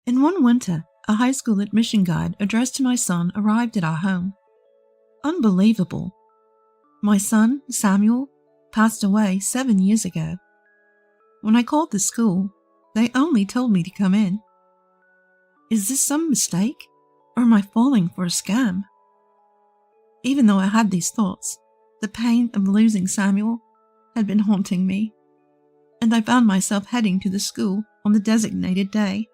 In one winter, a high school admission guide addressed to my son arrived at our home. Unbelievable. My son, Samuel, passed away 7 years ago. When I called the school, they only told me to come in. Is this some mistake, or am I falling for a scam? Even though I had these thoughts, the pain of losing Samuel had been haunting me, and I found myself heading to the school on the designated day.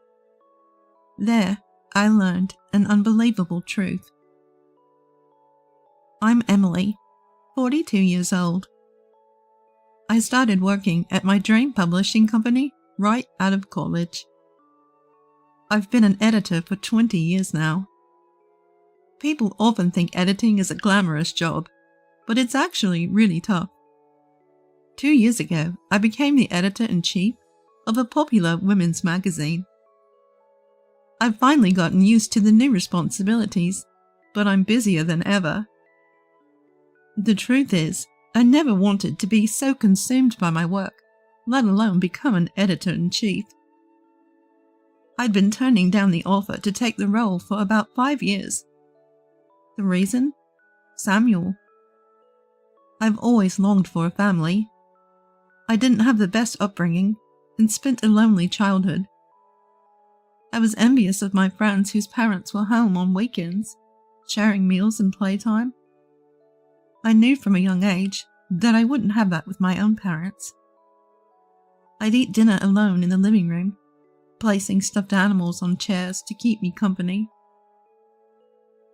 There, I learned an unbelievable truth. I'm Emily, 42 years old. I started working at my dream publishing company right out of college. I've been an editor for 20 years now. People often think editing is a glamorous job, but it's actually really tough. 2 years ago, I became the editor-in-chief of a popular women's magazine. I've finally gotten used to the new responsibilities, but I'm busier than ever. The truth is, I never wanted to be so consumed by my work, let alone become an editor-in-chief. I'd been turning down the offer to take the role for about 5 years. The reason? Samuel. I've always longed for a family. I didn't have the best upbringing and spent a lonely childhood. I was envious of my friends whose parents were home on weekends, sharing meals and playtime. I knew from a young age that I wouldn't have that with my own parents. I'd eat dinner alone in the living room, placing stuffed animals on chairs to keep me company.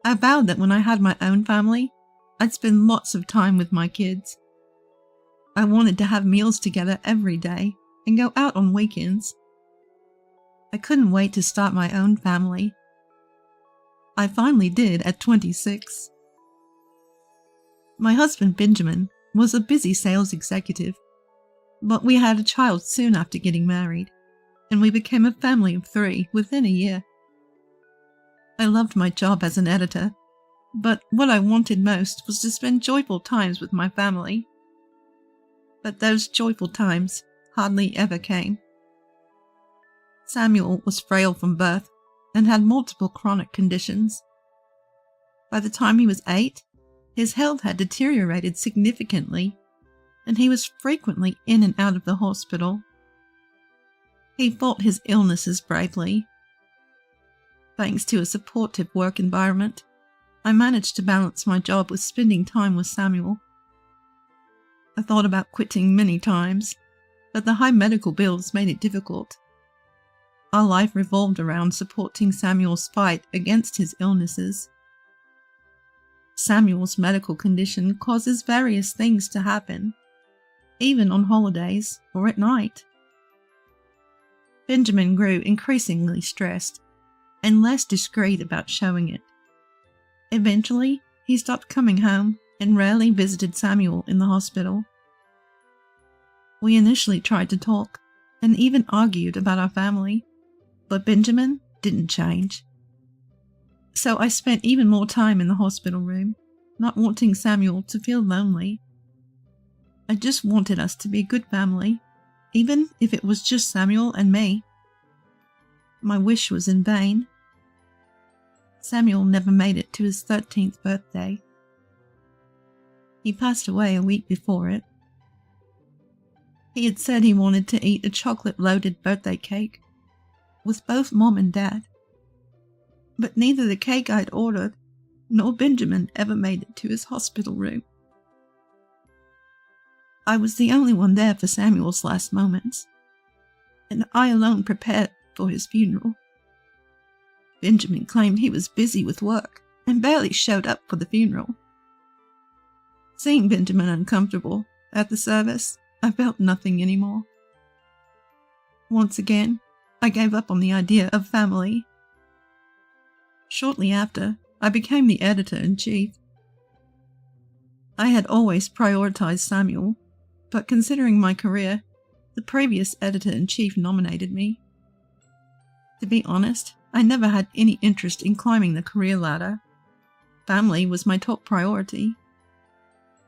I vowed that when I had my own family, I'd spend lots of time with my kids. I wanted to have meals together every day and go out on weekends. I couldn't wait to start my own family. I finally did at 26. My husband Benjamin was a busy sales executive, but we had a child soon after getting married, and we became a family of 3 within a year. I loved my job as an editor, but what I wanted most was to spend joyful times with my family. But those joyful times hardly ever came. Samuel was frail from birth and had multiple chronic conditions. By the time he was 8, his health had deteriorated significantly, and he was frequently in and out of the hospital. He fought his illnesses bravely. Thanks to a supportive work environment, I managed to balance my job with spending time with Samuel. I thought about quitting many times, but the high medical bills made it difficult. Our life revolved around supporting Samuel's fight against his illnesses. Samuel's medical condition causes various things to happen, even on holidays or at night. Benjamin grew increasingly stressed and less discreet about showing it. Eventually, he stopped coming home and rarely visited Samuel in the hospital. We initially tried to talk and even argued about our family, but Benjamin didn't change. So I spent even more time in the hospital room, not wanting Samuel to feel lonely. I just wanted us to be a good family, even if it was just Samuel and me. My wish was in vain. Samuel never made it to his 13th birthday. He passed away a week before it. He had said he wanted to eat a chocolate-loaded birthday cake with both Mom and Dad. But neither the cake I'd ordered nor Benjamin ever made it to his hospital room. I was the only one there for Samuel's last moments, and I alone prepared for his funeral. Benjamin claimed he was busy with work and barely showed up for the funeral. Seeing Benjamin uncomfortable at the service, I felt nothing anymore. Once again, I gave up on the idea of family. Shortly after, I became the editor-in-chief. I had always prioritized Samuel, but considering my career, the previous editor-in-chief nominated me. To be honest, I never had any interest in climbing the career ladder. Family was my top priority.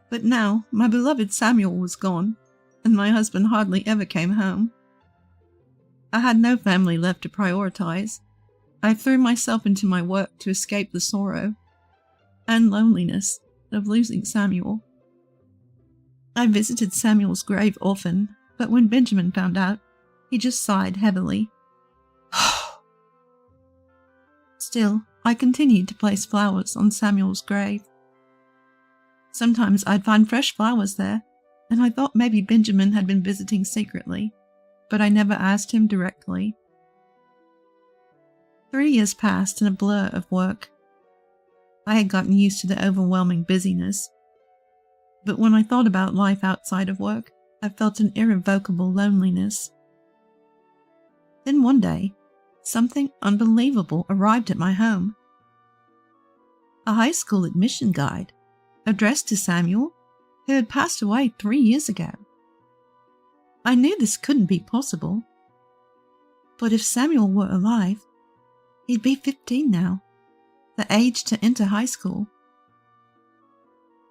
But now, my beloved Samuel was gone, and my husband hardly ever came home. I had no family left to prioritize, I threw myself into my work to escape the sorrow and loneliness of losing Samuel. I visited Samuel's grave often, but when Benjamin found out, he just sighed heavily. Still, I continued to place flowers on Samuel's grave. Sometimes I'd find fresh flowers there, and I thought maybe Benjamin had been visiting secretly, but I never asked him directly. 3 years passed in a blur of work. I had gotten used to the overwhelming busyness, but when I thought about life outside of work, I felt an irrevocable loneliness. Then one day, something unbelievable arrived at my home. A high school admission guide, addressed to Samuel, who had passed away 3 years ago. I knew this couldn't be possible. But if Samuel were alive, he'd be 15 now, the age to enter high school.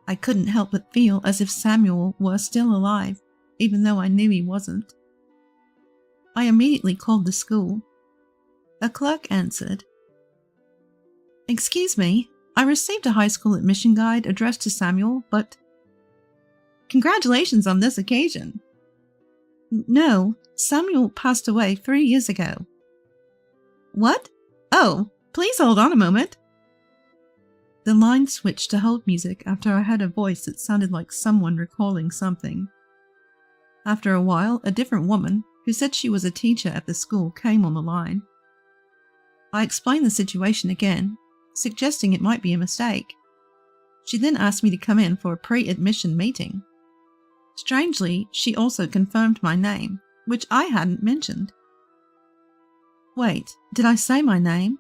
I couldn't help but feel as if Samuel were still alive, even though I knew he wasn't. I immediately called the school. A clerk answered. "Excuse me, I received a high school admission guide addressed to Samuel, but..." "Congratulations on this occasion." "No, Samuel passed away 3 years ago." "What? Oh, please hold on a moment." The line switched to hold music after I heard a voice that sounded like someone recalling something. After a while, a different woman, who said she was a teacher at the school, came on the line. I explained the situation again, suggesting it might be a mistake. She then asked me to come in for a pre-admission meeting. Strangely, she also confirmed my name, which I hadn't mentioned. Wait, did I say my name?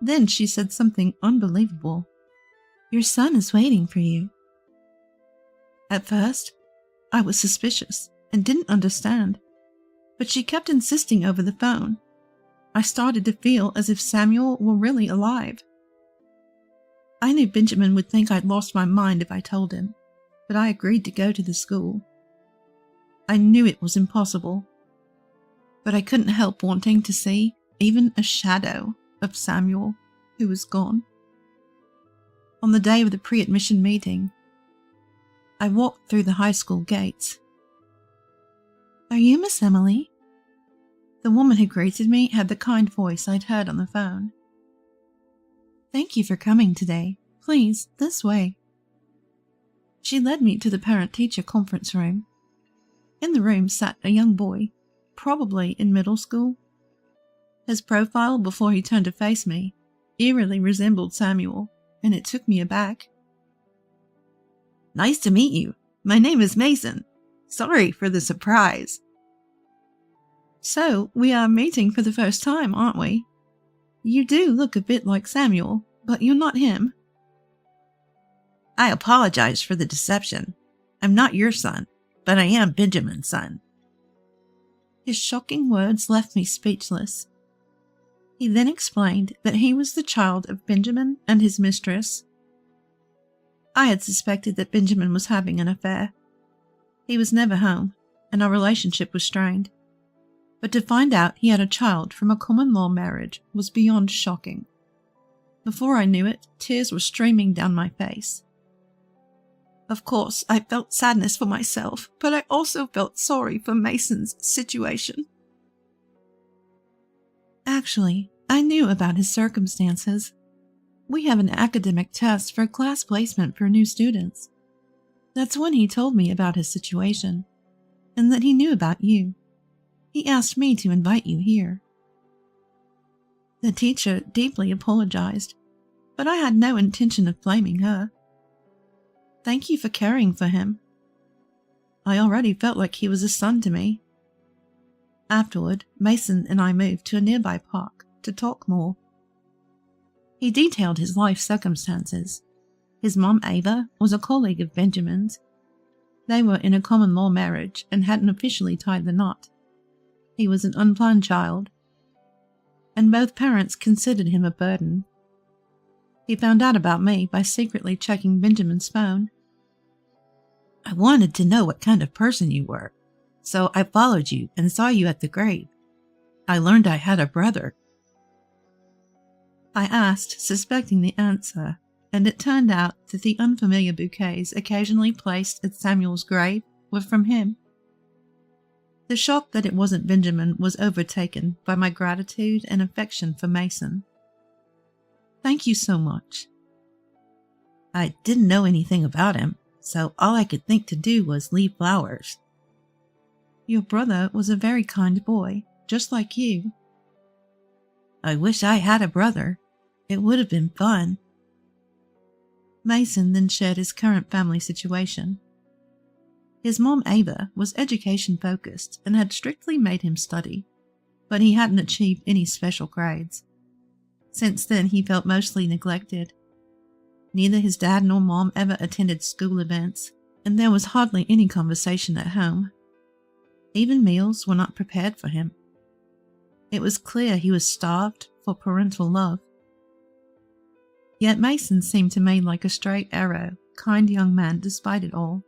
Then she said something unbelievable. "Your son is waiting for you." At first, I was suspicious and didn't understand, but she kept insisting over the phone. I started to feel as if Samuel were really alive. I knew Benjamin would think I'd lost my mind if I told him, but I agreed to go to the school. I knew it was impossible, but I couldn't help wanting to see even a shadow of Samuel, who was gone. On the day of the pre-admission meeting, I walked through the high school gates. "Are you Miss Emily?" The woman who greeted me had the kind voice I'd heard on the phone. "Thank you for coming today. Please, this way." She led me to the parent-teacher conference room. In the room sat a young boy, probably in middle school. His profile before he turned to face me eerily resembled Samuel, and it took me aback. "Nice to meet you. My name is Mason. Sorry for the surprise." "So, we are meeting for the first time, aren't we? You do look a bit like Samuel, but you're not him." "I apologize for the deception. I'm not your son, but I am Benjamin's son." His shocking words left me speechless. He then explained that he was the child of Benjamin and his mistress. I had suspected that Benjamin was having an affair. He was never home, and our relationship was strained. But to find out he had a child from a common law marriage was beyond shocking. Before I knew it, tears were streaming down my face. Of course, I felt sadness for myself, but I also felt sorry for Mason's situation. Actually, I knew about his circumstances. We have an academic test for class placement for new students. That's when he told me about his situation, and that he knew about you. He asked me to invite you here. The teacher deeply apologized, but I had no intention of blaming her. Thank you for caring for him. I already felt like he was a son to me. Afterward, Mason and I moved to a nearby park to talk more. He detailed his life circumstances. His mom, Ava, was a colleague of Benjamin's. They were in a common law marriage and hadn't officially tied the knot. He was an unplanned child, and both parents considered him a burden. He found out about me by secretly checking Benjamin's phone. "I wanted to know what kind of person you were, so I followed you and saw you at the grave. I learned I had a brother." I asked, suspecting the answer, and it turned out that the unfamiliar bouquets occasionally placed at Samuel's grave were from him. The shock that it wasn't Benjamin was overtaken by my gratitude and affection for Mason. Thank you so much. I didn't know anything about him, so all I could think to do was leave flowers. Your brother was a very kind boy, just like you. I wish I had a brother. It would have been fun. Mason then shared his current family situation. His mom, Ava, was education-focused and had strictly made him study, but he hadn't achieved any special grades. Since then, he felt mostly neglected. Neither his dad nor mom ever attended school events, and there was hardly any conversation at home. Even meals were not prepared for him. It was clear he was starved for parental love. Yet Mason seemed to me like a straight arrow, kind young man despite it all.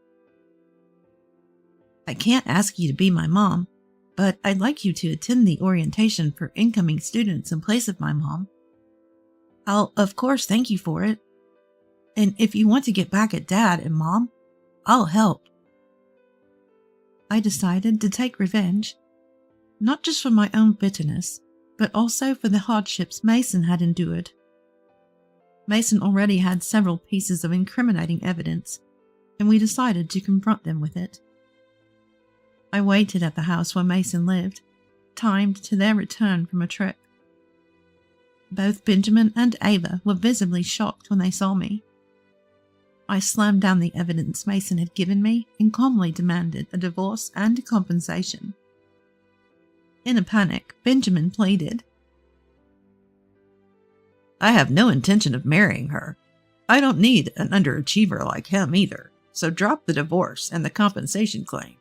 I can't ask you to be my mom, but I'd like you to attend the orientation for incoming students in place of my mom. I'll, of course, thank you for it. And if you want to get back at Dad and Mom, I'll help. I decided to take revenge, not just for my own bitterness, but also for the hardships Mason had endured. Mason already had several pieces of incriminating evidence, and we decided to confront them with it. I waited at the house where Mason lived, timed to their return from a trip. Both Benjamin and Ava were visibly shocked when they saw me. I slammed down the evidence Mason had given me and calmly demanded a divorce and compensation. In a panic, Benjamin pleaded, I have no intention of marrying her. I don't need an underachiever like him either, so drop the divorce and the compensation claim.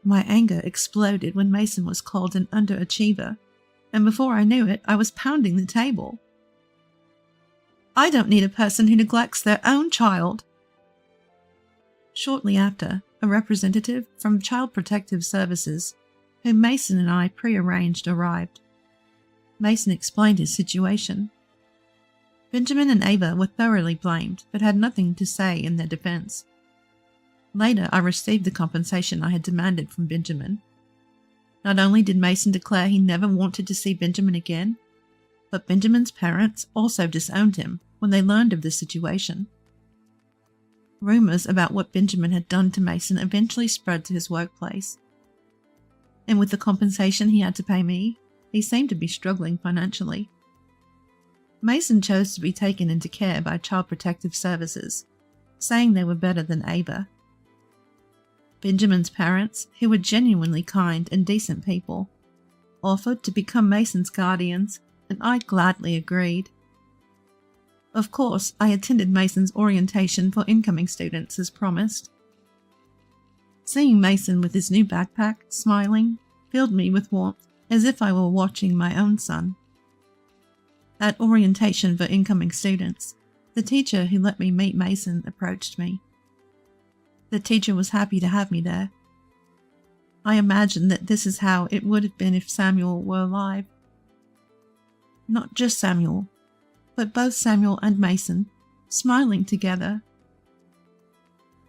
My anger exploded when Mason was called an underachiever, and before I knew it, I was pounding the table. I don't need a person who neglects their own child. Shortly after, a representative from Child Protective Services, whom Mason and I prearranged, arrived. Mason explained his situation. Benjamin and Ava were thoroughly blamed, but had nothing to say in their defense. Later, I received the compensation I had demanded from Benjamin. Not only did Mason declare he never wanted to see Benjamin again, but Benjamin's parents also disowned him when they learned of the situation. Rumors about what Benjamin had done to Mason eventually spread to his workplace. And with the compensation he had to pay me, he seemed to be struggling financially. Mason chose to be taken into care by Child Protective Services, saying they were better than Ava. Benjamin's parents, who were genuinely kind and decent people, offered to become Mason's guardians, and I gladly agreed. Of course, I attended Mason's orientation for incoming students as promised. Seeing Mason with his new backpack, smiling, filled me with warmth, as if I were watching my own son. At orientation for incoming students, the teacher who let me meet Mason approached me. The teacher was happy to have me there. I imagined that this is how it would have been if Samuel were alive. Not just Samuel, but both Samuel and Mason, smiling together.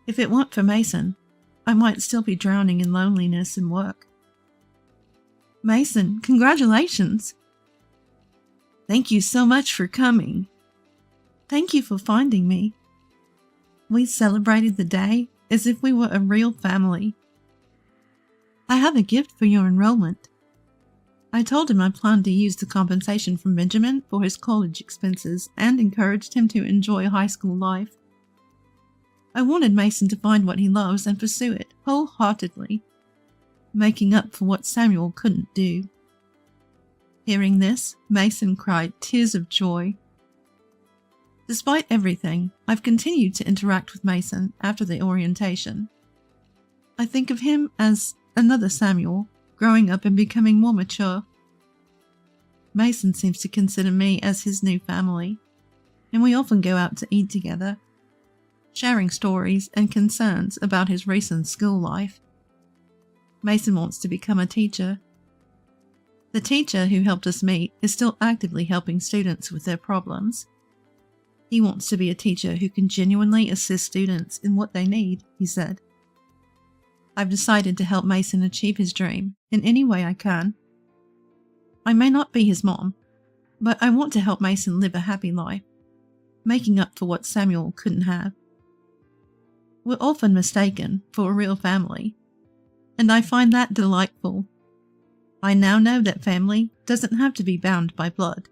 If it weren't for Mason, I might still be drowning in loneliness and work. Mason, congratulations! Thank you so much for coming. Thank you for finding me. We celebrated the day as if we were a real family. I have a gift for your enrollment. I told him I planned to use the compensation from Benjamin for his college expenses and encouraged him to enjoy high school life. I wanted Mason to find what he loves and pursue it wholeheartedly, making up for what Samuel couldn't do. Hearing this, Mason cried tears of joy. Despite everything, I've continued to interact with Mason after the orientation. I think of him as another Samuel, growing up and becoming more mature. Mason seems to consider me as his new family, and we often go out to eat together, sharing stories and concerns about his recent school life. Mason wants to become a teacher. The teacher who helped us meet is still actively helping students with their problems. He wants to be a teacher who can genuinely assist students in what they need, he said. I've decided to help Mason achieve his dream in any way I can. I may not be his mom, but I want to help Mason live a happy life, making up for what Samuel couldn't have. We're often mistaken for a real family, and I find that delightful. I now know that family doesn't have to be bound by blood.